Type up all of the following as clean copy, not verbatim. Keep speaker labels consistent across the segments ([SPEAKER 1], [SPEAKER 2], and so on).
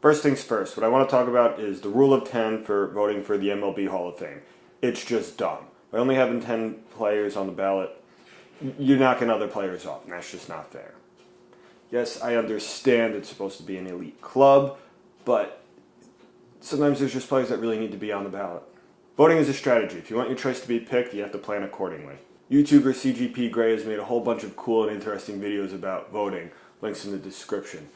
[SPEAKER 1] First things first, what I want to talk about is the rule of 10 for voting for the MLB Hall of Fame. It's just dumb. By only having 10 players on the ballot, you're knocking other players off, and that's just not fair. Yes, I understand it's supposed to be an elite club, but sometimes there's just players that really need to be on the ballot. Voting is a strategy. If you want your choice to be picked, you have to plan accordingly. YouTuber CGP Grey has made a whole bunch of cool and interesting videos about voting, links in the description.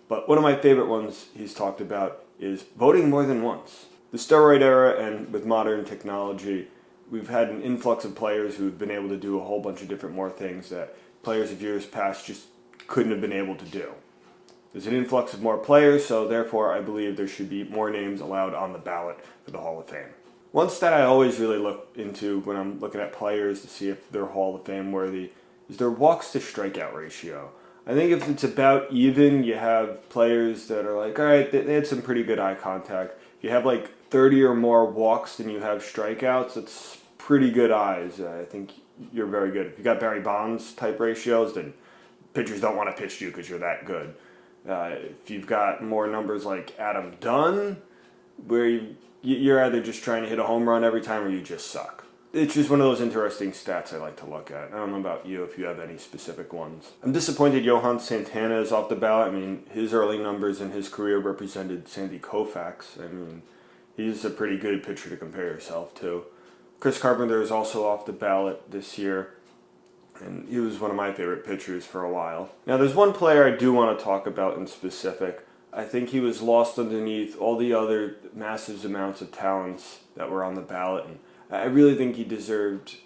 [SPEAKER 1] But one of my favorite ones he's talked about is voting more than once. The steroid era and with modern technology, we've had an influx of players who've been able to do a whole bunch of different more things that players of years past just couldn't have been able to do. There's an influx of more players, so therefore I believe there should be more names allowed on the ballot for the Hall of Fame. One stat I always really look into when I'm looking at players to see if they're Hall of Fame worthy is their walks to strikeout ratio. I think if it's about even, you have players that are like, all right, they had some pretty good eye contact. If you have like 30 or more walks than you have strikeouts, it's pretty good eyes. I think you're very good. If you got Barry Bonds type ratios, then pitchers don't want to pitch you because you're that good. If you've got more numbers like Adam Dunn, where you're either just trying to hit a home run every time or you just suck. It's just one of those interesting stats I like to look at. I don't know about you if you have any specific ones. I'm disappointed Johan Santana is off the ballot. I mean, his early numbers in his career represented Sandy Koufax. I mean, he's a pretty good pitcher to compare yourself to. Chris Carpenter is also off the ballot this year, and he was one of my favorite pitchers for a while. Now, there's one player I do want to talk about in specific. I think he was lost underneath all the other massive amounts of talents that were on the ballot, and I really think he deserved,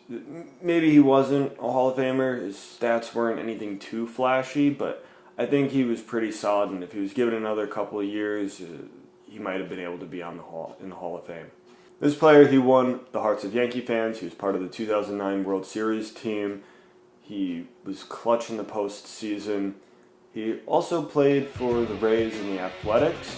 [SPEAKER 1] maybe he wasn't a Hall of Famer, his stats weren't anything too flashy, but I think he was pretty solid, and if he was given another couple of years, he might have been able to be in the Hall of Fame. This player, he won the hearts of Yankee fans. He was part of the 2009 World Series team. He was clutch in the postseason. He also played for the Rays and the Athletics,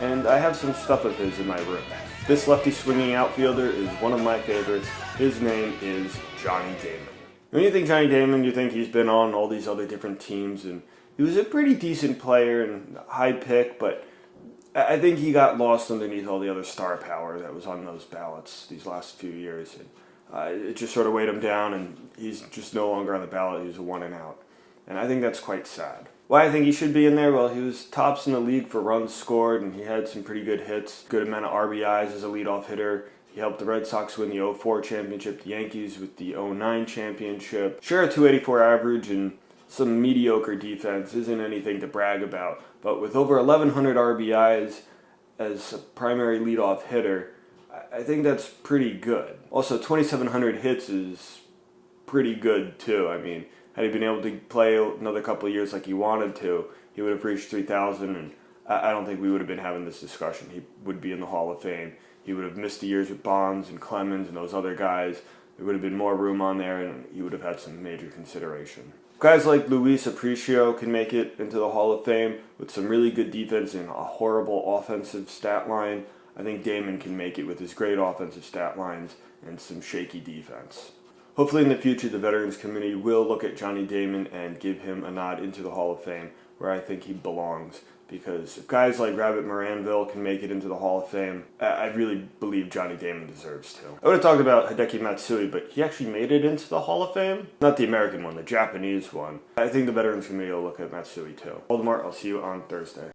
[SPEAKER 1] and I have some stuff of his in my room. This lefty swinging outfielder is one of my favorites. His name is Johnny Damon. When you think Johnny Damon, you think he's been on all these other different teams, and he was a pretty decent player and high pick, but I think he got lost underneath all the other star power that was on those ballots these last few years. And it just sort of weighed him down, and he's just no longer on the ballot. He was a one and out. And I think that's quite sad. Why I think he should be in there? Well, he was tops in the league for runs scored, and he had some pretty good hits, good amount of RBIs as a leadoff hitter. He helped the Red Sox win the 04 championship, the Yankees with the 09 championship. Sure, a 284 average and some mediocre defense isn't anything to brag about, but with over 1,100 RBIs as a primary leadoff hitter, I think that's pretty good. Also, 2,700 hits is pretty good too. I mean, had he been able to play another couple of years like he wanted to, he would have reached 3,000, and I don't think we would have been having this discussion. He would be in the Hall of Fame. He would have missed the years with Bonds and Clemens and those other guys. There would have been more room on there, and he would have had some major consideration. Guys like Luis Aparicio can make it into the Hall of Fame with some really good defense and a horrible offensive stat line. I think Damon can make it with his great offensive stat lines and some shaky defense. Hopefully in the future, the Veterans Committee will look at Johnny Damon and give him a nod into the Hall of Fame, where I think he belongs. Because if guys like Rabbit Moranville can make it into the Hall of Fame, I really believe Johnny Damon deserves to. I would have talked about Hideki Matsui, but he actually made it into the Hall of Fame. Not the American one, the Japanese one. I think the Veterans Committee will look at Matsui too. Voldemort, I'll see you on Thursday.